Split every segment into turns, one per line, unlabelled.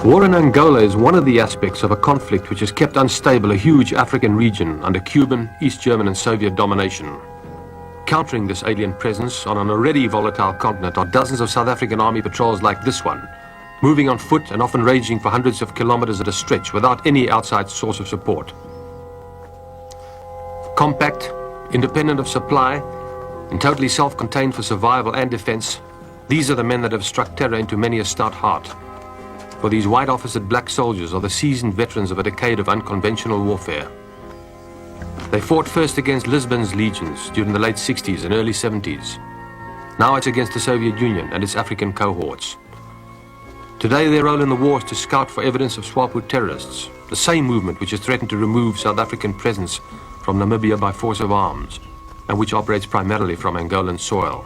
War in Angola is one of the aspects of a conflict which has kept unstable a huge African region under Cuban, East German and Soviet domination. Countering this alien presence on an already volatile continent are dozens of South African army patrols like this one, moving on foot and often ranging for hundreds of kilometers at a stretch without any outside source of support. Compact, independent of supply, and totally self-contained for survival and defense, these are the men that have struck terror into many a stout heart. For these white-officered black soldiers are the seasoned veterans of a decade of unconventional warfare. They fought first against Lisbon's legions during the late 60s and early 70s. Now it's against the Soviet Union and its African cohorts. Today their role in the war is to scout for evidence of SWAPO terrorists, the same movement which has threatened to remove South African presence from Namibia by force of arms, and which operates primarily from Angolan soil.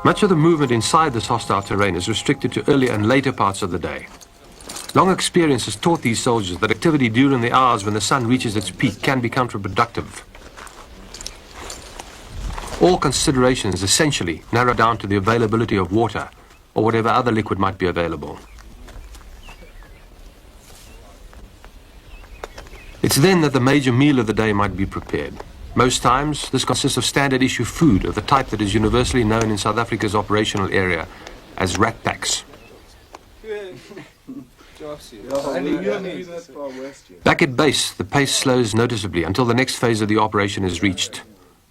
Much of the movement inside this hostile terrain is restricted to earlier and later parts of the day. Long experience has taught these soldiers that activity during the hours when the sun reaches its peak can be counterproductive. All considerations essentially narrow down to the availability of water or whatever other liquid might be available. It's then that the major meal of the day might be prepared. Most times, this consists of standard issue food of the type that is universally known in South Africa's operational area as rat packs. Back at base, the pace slows noticeably until the next phase of the operation is reached.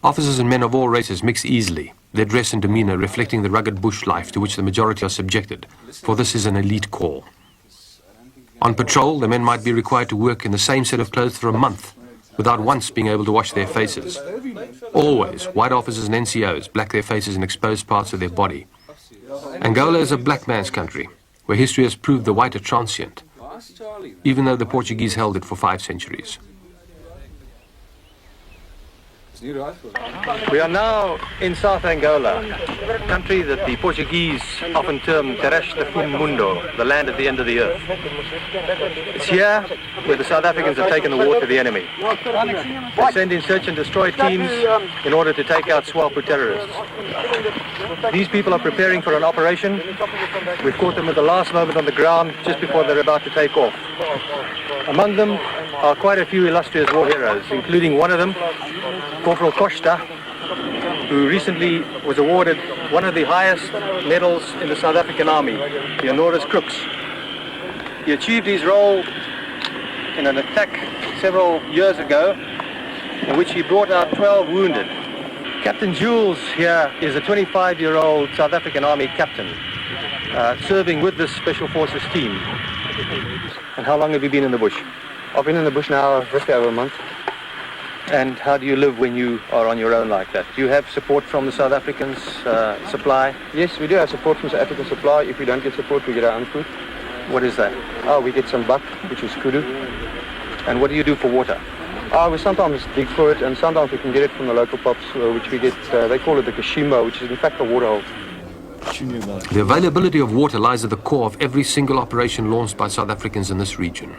Officers and men of all races mix easily, their dress and demeanor reflecting the rugged bush life to which the majority are subjected, for this is an elite corps. On patrol, the men might be required to work in the same set of clothes for a month, without once being able to wash their faces. Always, white officers and NCOs black their faces and expose parts of their body. Angola is a black man's country, where history has proved the white are transient, even though the Portuguese held it for 5 centuries.
We are now in South Angola, a country that the Portuguese often term Terra do Mundo, the land at the end of the earth. It's here where the South Africans have taken the war to the enemy. They send in search and destroy teams in order to take out SWAPO terrorists. These people are preparing for an operation. We've caught them at the last moment on the ground, just before they're about to take off. Among them are quite a few illustrious war heroes, including one of them, Corporal Costa, who recently was awarded one of the highest medals in the South African Army, the Honoris Crux. He achieved his role in an attack several years ago, in which he brought out 12 wounded. Captain Jules here is a 25-year-old South African Army captain, serving with this Special Forces team. And how long have you been in the bush?
I've been in the bush now just over a month.
And how do you live when you are on your own like that? Do you have support from the South Africans, supply?
Yes, we do have support from South African supply. If we don't get support, we get our own food.
What is that?
Oh, we get some buck, which is kudu.
And what do you do for water?
We sometimes dig for it, and sometimes we can get it from the local pops, which we get, they call it the kashima, which is in fact a water hole.
The availability of water lies at the core of every single operation launched by South Africans in this region.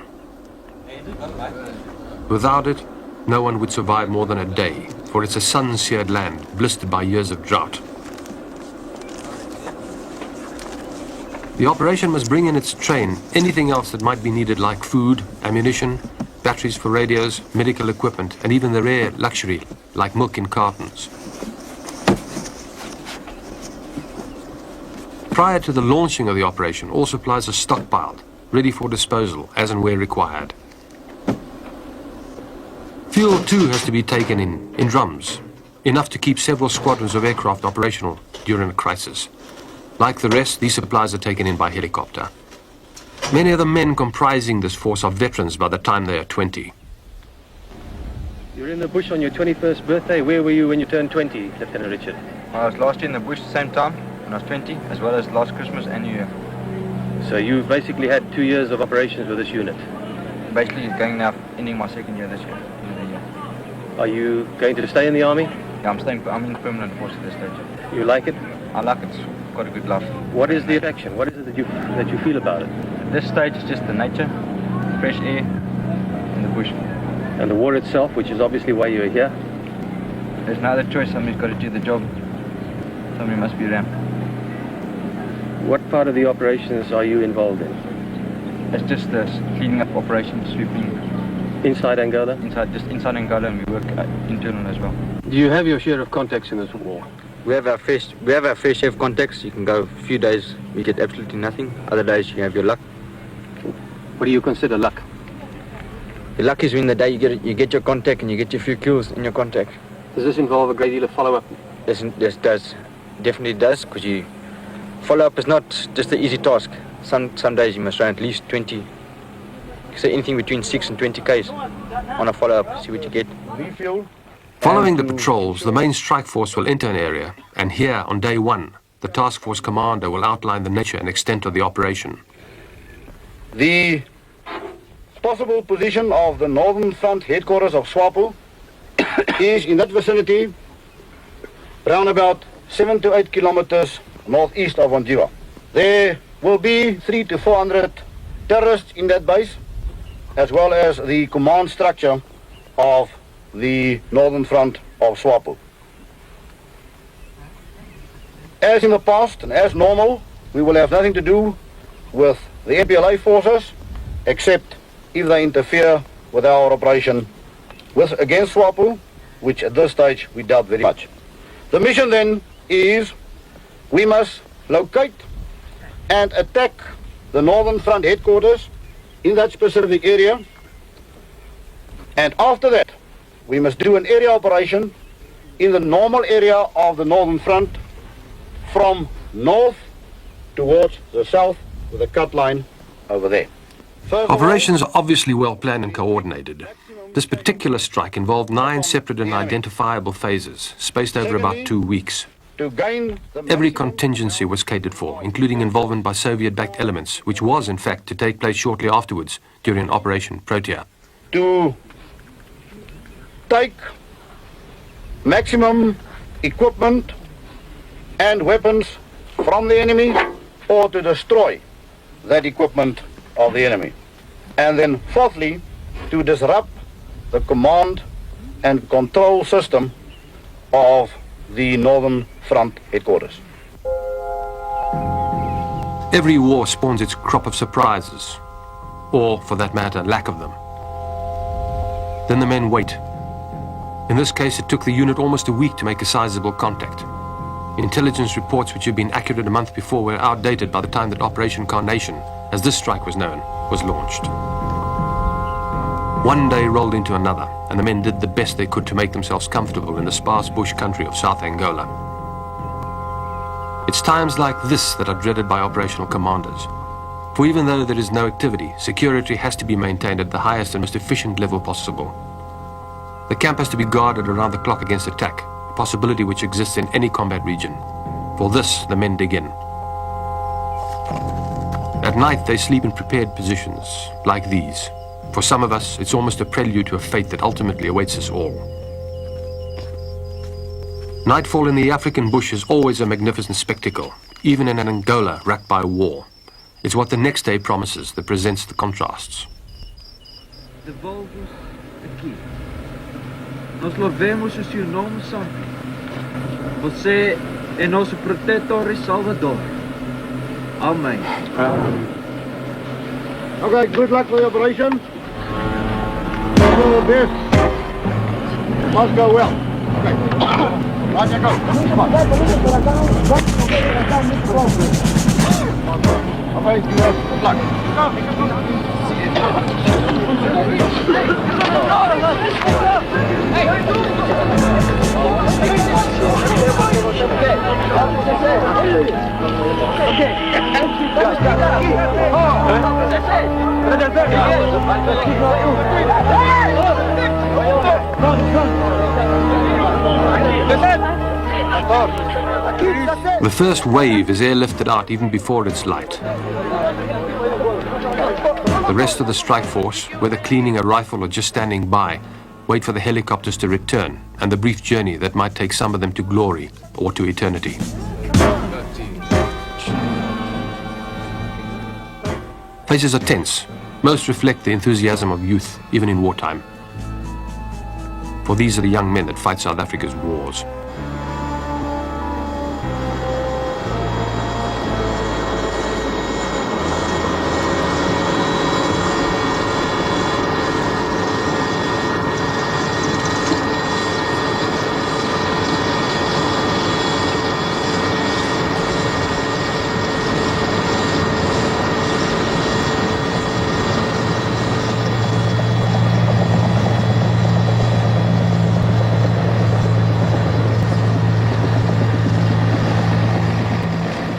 Without it, no one would survive more than a day, for it's a sun-seared land, blistered by years of drought. The operation must bring in its train anything else that might be needed, like food, ammunition, batteries for radios, medical equipment, and even the rare luxury, like milk in cartons. Prior to the launching of the operation, all supplies are stockpiled, ready for disposal, as and where required. Fuel too has to be taken in drums, enough to keep several squadrons of aircraft operational during a crisis. Like the rest, these supplies are taken in by helicopter. Many of the men comprising this force are veterans by the time they are 20.
You're in the bush on your 21st birthday. Where were you when you turned 20, Lieutenant Richard?
I was last year in the bush the same time, when I was 20, as well as last Christmas and New Year.
So you've basically had 2 years of operations with this unit?
Basically going now, ending my 2nd year this year.
Are you going to stay in the army?
Yeah, I'm in permanent force at this stage.
You like it?
I like it. It's got a good life.
What is the attraction? What is it that you feel about it?
At this stage, it's just the nature, fresh air, and the bush.
And the war itself, which is obviously why you're here?
There's no other choice. Somebody's got to do the job. somebody must be rammed.
What part of the operations are you involved in?
It's just the cleaning up operation, sweeping
Inside Angola?
just inside Angola, and we work internal as well.
Do you have your share of contacts in this war?
We have our fair share of contacts. You can go a few days, we get absolutely nothing. Other days you have your luck.
What do you consider luck?
Your luck is when the day you get your contact and you get your few kills in your contact.
Does this involve a great deal of follow-up?
This does, definitely does, because you follow-up is not just an easy task. Some days you must run at least 20, say anything between 6 and 20 Ks on a follow-up, see what you get.
Following the patrols, the main strike force will enter an area, and here, on day one, the task force commander will outline the nature and extent of the operation.
The possible position of the Northern Front headquarters of SWAPO is in that vicinity, around about 7 to 8 kilometers northeast of Angola. There will be 300 to 400 terrorists in that base, as well as the command structure of the Northern Front of SWAPO. As in the past and as normal, we will have nothing to do with the MPLA forces, except if they interfere with our operation against SWAPO, which at this stage we doubt very much. The mission then is we must locate and attack the Northern Front headquarters in that specific area, and after that we must do an area operation in the normal area of the Northern Front from north towards the south with a cut line over there.
Operations are obviously well planned and coordinated. This particular strike involved 9 separate and identifiable phases, spaced over about 2 weeks.
To gain the
Every contingency was catered for, including involvement by Soviet-backed elements, which was, in fact, to take place shortly afterwards during Operation Protea.
to take maximum equipment and weapons from the enemy, or to destroy that equipment of the enemy. And then fourthly, to disrupt the command and control system of the Northern Front headquarters.
Every war spawns its crop of surprises, or, for that matter, lack of them. Then the men wait. In this case, it took the unit almost a week to make a sizable contact. Intelligence reports which had been accurate a month before were outdated by the time that Operation Carnation, as this strike was known, was launched. One day rolled into another, and the men did the best they could to make themselves comfortable in the sparse bush country of South Angola. It's times like this that are dreaded by operational commanders. For even though there is no activity, security has to be maintained at the highest and most efficient level possible. The camp has to be guarded around the clock against attack, a possibility which exists in any combat region. For this, the men dig in. At night, they sleep in prepared positions, like these. For some of us, it's almost a prelude to a fate that ultimately awaits us all. Nightfall in the African bush is always a magnificent spectacle, even in an Angola racked by war. It's what the next day promises that presents the contrasts.
Devolve-os aqui. Nós louvemos o seu nome santo. Você é nosso protetor e salvador. Amém.
Okay, good luck for the operation. All the best. Must go well. Okay. Roger, go. Come on. Okay, good luck.
The first wave is airlifted out even before it's light. The rest of the strike force, whether cleaning a rifle or just standing by, wait for the helicopters to return and the brief journey that might take some of them to glory or to eternity. Faces are tense. Most reflect the enthusiasm of youth, even in wartime. For these are the young men that fight South Africa's wars.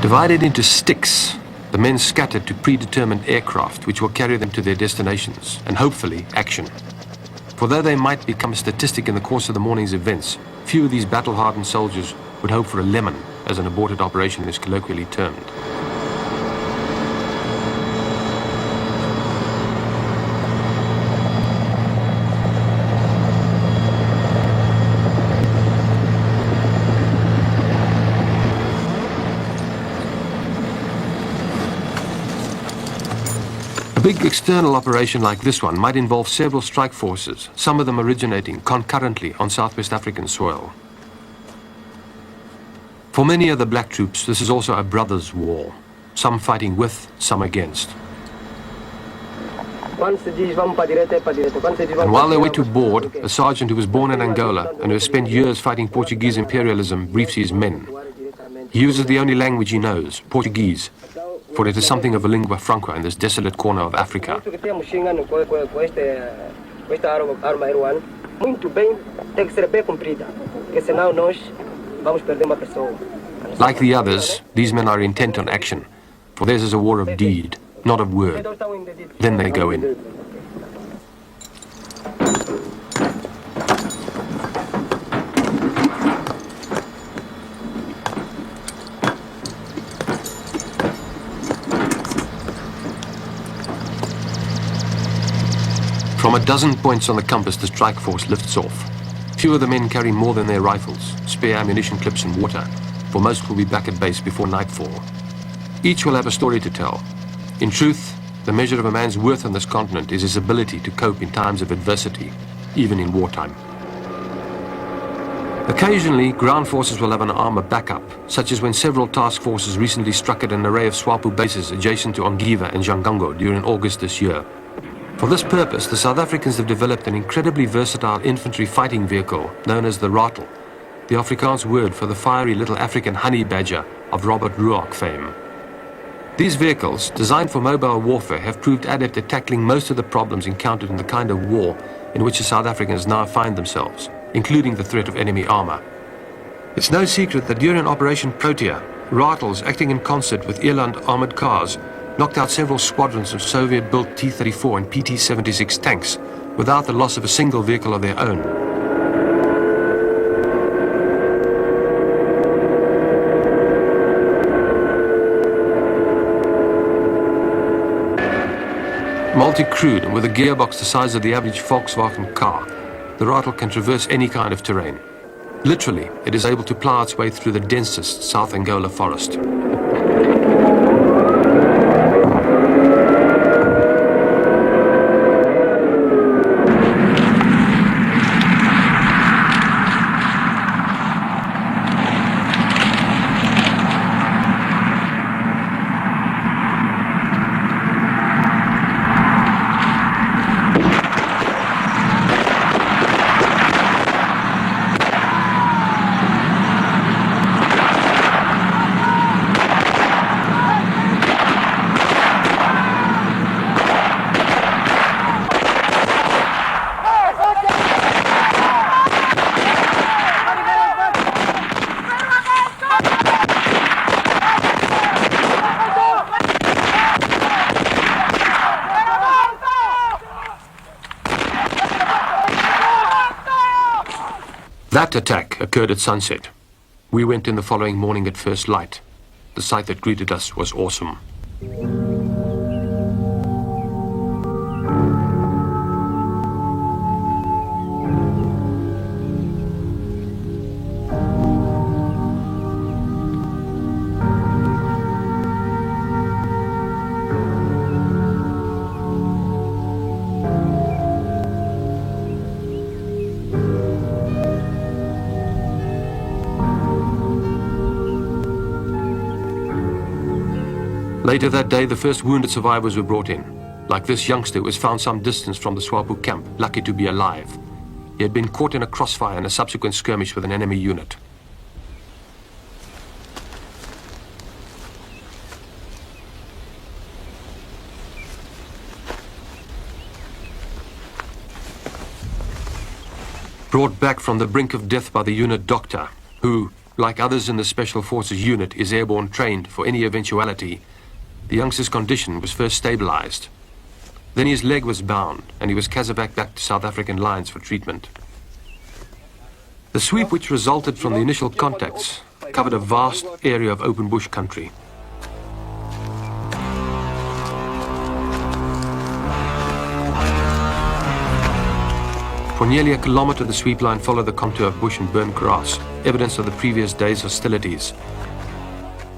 Divided into sticks, the men scattered to predetermined aircraft which will carry them to their destinations and hopefully action. For though they might become a statistic in the course of the morning's events, few of these battle-hardened soldiers would hope for a lemon, as an aborted operation is colloquially termed. A big external operation like this one might involve several strike forces, some of them originating concurrently on Southwest African soil. For many of the black troops, this is also a brothers' war, some fighting with, some against. And while they wait to board, a sergeant who was born in Angola and who has spent years fighting Portuguese imperialism briefs his men. He uses the only language he knows, Portuguese, for it is something of a lingua franca in this desolate corner of Africa. Like the others, these men are intent on action, for theirs is a war of deed, not of word. Then they go in. From a dozen points on the compass, the strike force lifts off. Few of the men carry more than their rifles, spare ammunition clips and water, for most will be back at base before nightfall. Each will have a story to tell. In truth, the measure of a man's worth on this continent is his ability to cope in times of adversity, even in wartime. Occasionally, ground forces will have an armor backup, such as when several task forces recently struck at an array of SWAPO bases adjacent to Ongiva and Jangango during August this year. For this purpose, the South Africans have developed an incredibly versatile infantry fighting vehicle known as the rattle, the Afrikaans word for the fiery little African honey badger of Robert Ruark fame. These vehicles, designed for mobile warfare, have proved adept at tackling most of the problems encountered in the kind of war in which the South Africans now find themselves, including the threat of enemy armor. It's no secret that during Operation Protea, rattles acting in concert with Eland armored cars knocked out several squadrons of Soviet-built T-34 and PT-76 tanks without the loss of a single vehicle of their own. Multi-crewed and with a gearbox the size of the average Volkswagen car, the rattle can traverse any kind of terrain. Literally, it is able to plow its way through the densest South Angola forest. That attack occurred at sunset. We went in the following morning at first light. The sight that greeted us was awesome. Later that day, the first wounded survivors were brought in. Like this youngster who was found some distance from the SWAPO camp, lucky to be alive. He had been caught in a crossfire and a subsequent skirmish with an enemy unit. Brought back from the brink of death by the unit doctor, who, like others in the Special Forces unit, is airborne trained for any eventuality, the youngster's condition was first stabilized. Then his leg was bound and he was casevaced back to South African lines for treatment. The sweep which resulted from the initial contacts covered a vast area of open bush country. For nearly a kilometre, the sweep line followed the contour of bush and burnt grass, evidence of the previous day's hostilities.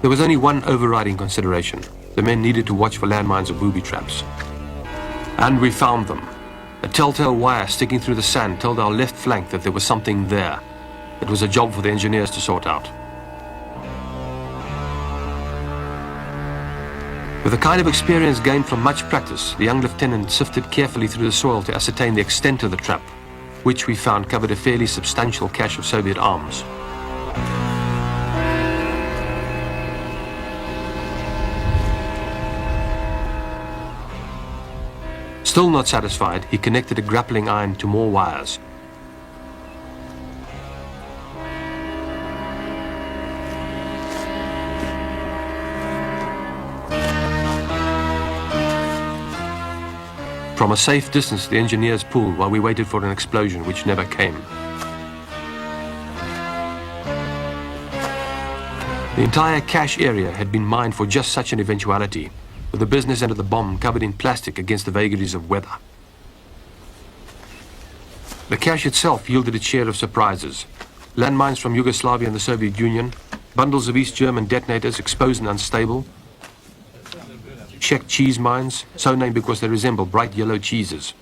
There was only one overriding consideration. The men needed to watch for landmines or booby traps. And we found them. A telltale wire sticking through the sand told our left flank that there was something there. It was a job for the engineers to sort out. With the kind of experience gained from much practice, the young lieutenant sifted carefully through the soil to ascertain the extent of the trap, which we found covered a fairly substantial cache of Soviet arms. Still not satisfied, he connected a grappling iron to more wires. From a safe distance, the engineers pulled while we waited for an explosion which never came. The entire cache area had been mined for just such an eventuality, with the business end of the bomb covered in plastic against the vagaries of weather. The cache itself yielded its share of surprises. Landmines from Yugoslavia and the Soviet Union, bundles of East German detonators exposed and unstable, Czech cheese mines, so named because they resemble bright yellow cheeses.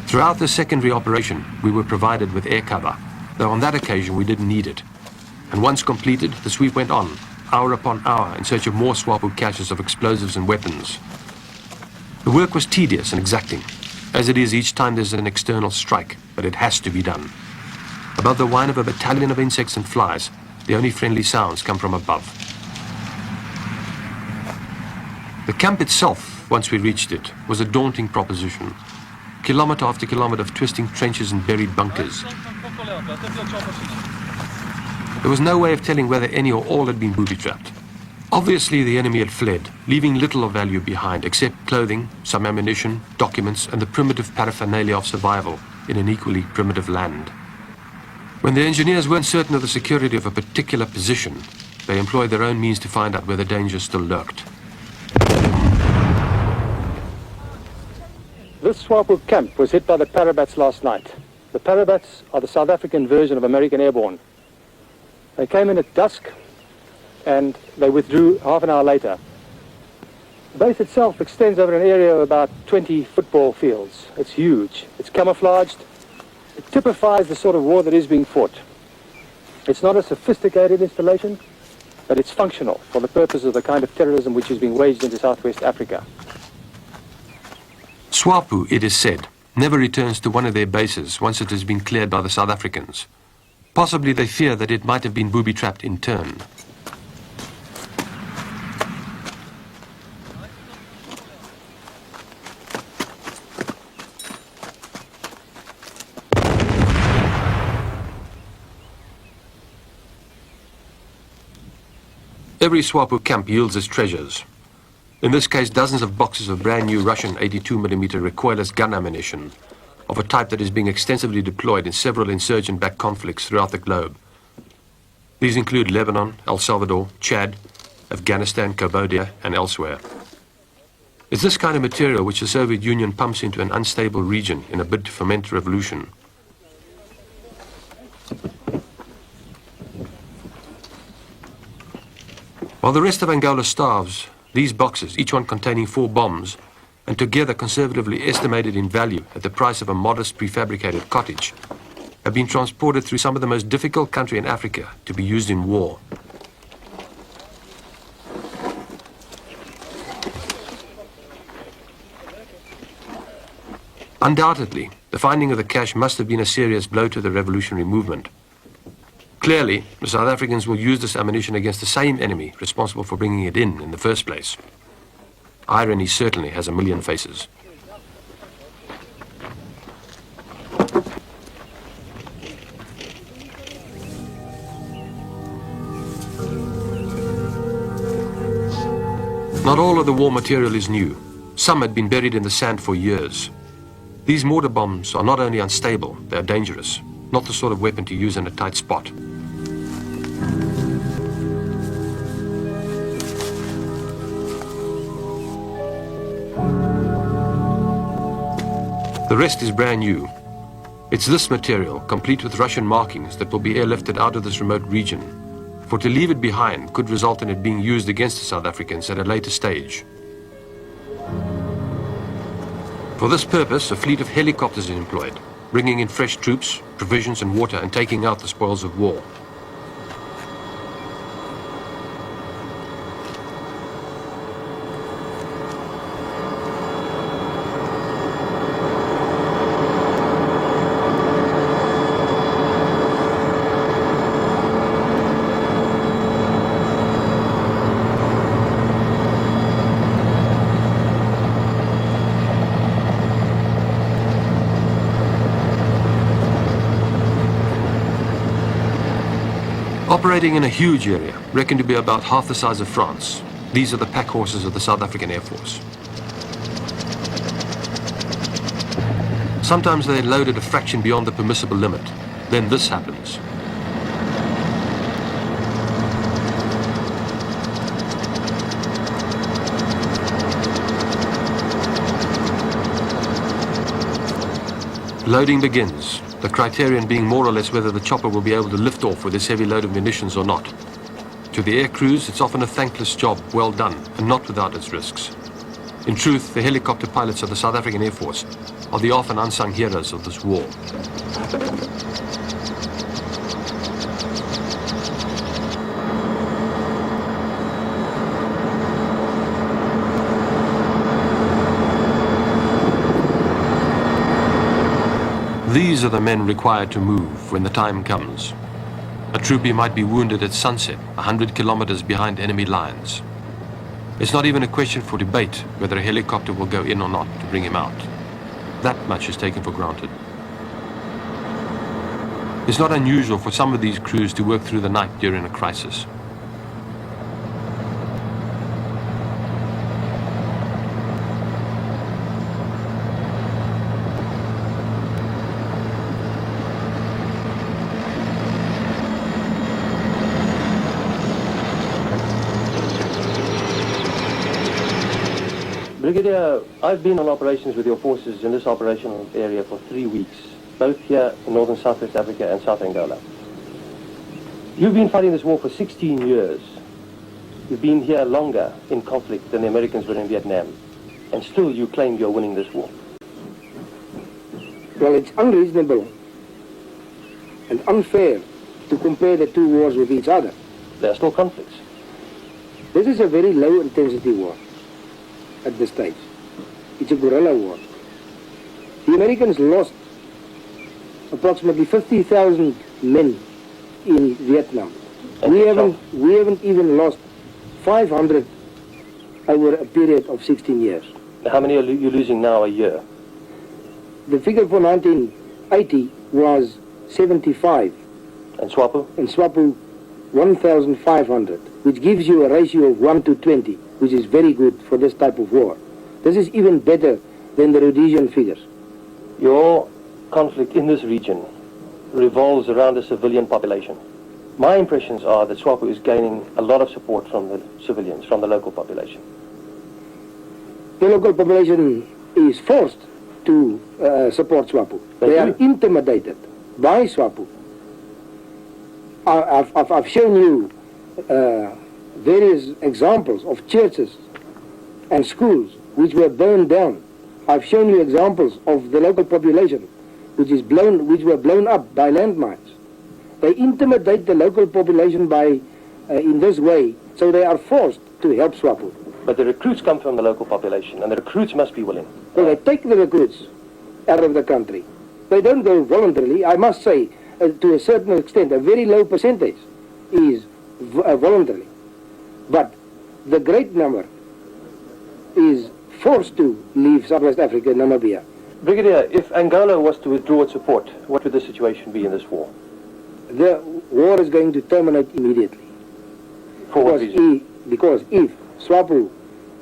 Throughout the secondary operation, we were provided with air cover, though on that occasion we didn't need it. And once completed, the sweep went on, hour upon hour, in search of more SWAPO caches of explosives and weapons. The work was tedious and exacting, as it is each time there's an external strike, but it has to be done. Above the whine of a battalion of insects and flies, the only friendly sounds come from above. The camp itself, once we reached it, was a daunting proposition. Kilometre after kilometre of twisting trenches and buried bunkers. There was no way of telling whether any or all had been booby-trapped. Obviously, the enemy had fled, leaving little of value behind, except clothing, some ammunition, documents, and the primitive paraphernalia of survival in an equally primitive land. When the engineers weren't certain of the security of a particular position, they employed their own means to find out where the danger still lurked.
This SWAPO camp was hit by the ParaBats last night. The ParaBats are the South African version of American Airborne. They came in at dusk and they withdrew half an hour later. The base itself extends over an area of about 20 football fields. It's huge. It's camouflaged. It typifies the sort of war that is being fought. It's not a sophisticated installation, but it's functional for the purpose of the kind of terrorism which is being waged into Southwest Africa.
SWAPO, it is said, never returns to one of their bases once it has been cleared by the South Africans. Possibly they fear that it might have been booby-trapped in turn. Every SWAPO camp yields its treasures. In this case, dozens of boxes of brand new Russian 82mm recoilless gun ammunition, of a type that is being extensively deployed in several insurgent-backed conflicts throughout the globe. These include Lebanon, El Salvador, Chad, Afghanistan, Cambodia, and elsewhere. It's this kind of material which the Soviet Union pumps into an unstable region in a bid to foment revolution. While the rest of Angola starves, these boxes, each one containing 4 bombs, and together conservatively estimated in value at the price of a modest prefabricated cottage, have been transported through some of the most difficult country in Africa to be used in war. Undoubtedly, the finding of the cache must have been a serious blow to the revolutionary movement. Clearly, the South Africans will use this ammunition against the same enemy responsible for bringing it in the first place. Irony certainly has a million faces. Not all of the war material is new. Some had been buried in the sand for years. These mortar bombs are not only unstable, they are dangerous. Not the sort of weapon to use in a tight spot. The rest is brand new. It's this material, complete with Russian markings, that will be airlifted out of this remote region. For to leave it behind could result in it being used against the South Africans at a later stage. For this purpose, a fleet of helicopters is employed, bringing in fresh troops, provisions and water, and taking out the spoils of war. Operating in a huge area, reckoned to be about half the size of France, these are the pack horses of the South African Air Force. Sometimes they're loaded a fraction beyond the permissible limit. Then this happens. Loading begins. The criterion being more or less whether the chopper will be able to lift off with this heavy load of munitions or not. To the air crews, it's often a thankless job, well done, and not without its risks. In truth, the helicopter pilots of the South African Air Force are the often unsung heroes of this war. These are the men required to move when the time comes. A troopie might be wounded at sunset, 100 kilometers behind enemy lines. It's not even a question for debate whether a helicopter will go in or not to bring him out. That much is taken for granted. It's not unusual for some of these crews to work through the night during a crisis.
Brigadier, I've been on operations with your forces in this operational area for 3 weeks, both here in northern Southwest Africa and South Angola. You've been fighting this war for 16 years. You've been here longer in conflict than the Americans were in Vietnam, and still you claim you're winning this war.
Well, it's unreasonable and unfair to compare the two wars with each other.
There are still conflicts.
This is a very low intensity war at this stage. It's a guerrilla war. The Americans lost approximately 50,000 men in Vietnam. We haven't even lost 500 over a period of 16 years.
How many are you losing now a year?
The figure for 1980 was 75.
And SWAPO?
And SWAPO 1,500, which gives you a ratio of 1 to 20. Which is very good for this type of war. This is even better than the Rhodesian figures.
Your conflict in this region revolves around the civilian population. My impressions are that SWAPO is gaining a lot of support from the civilians, from the local population.
The local population is forced to support SWAPO. They are intimidated by SWAPO. I've shown you various examples of churches and schools which were burned down. I've shown you examples of the local population which were blown up by landmines. They intimidate the local population by in this way, so they are forced to help SWAPO.
But the recruits come from the local population, and the recruits must be willing.
Well, they take the recruits out of the country. They don't go voluntarily. I must say, to a certain extent, a very low percentage is voluntarily. But the great number is forced to leave Southwest Africa and Namibia.
Brigadier, if Angola was to withdraw its support, what would the situation be in this war?
The war is going to terminate immediately.
For what reason?
Because if SWAPO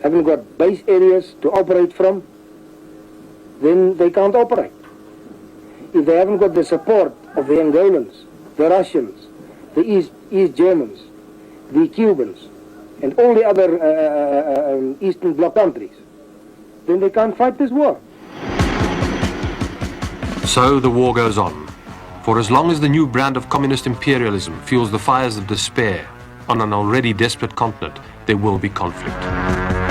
haven't got base areas to operate from, then they can't operate. If they haven't got the support of the Angolans, the Russians, the East Germans, the Cubans, and all the other Eastern Bloc countries, then they can't fight this war.
So the war goes on. For as long as the new brand of communist imperialism fuels the fires of despair on an already desperate continent, there will be conflict.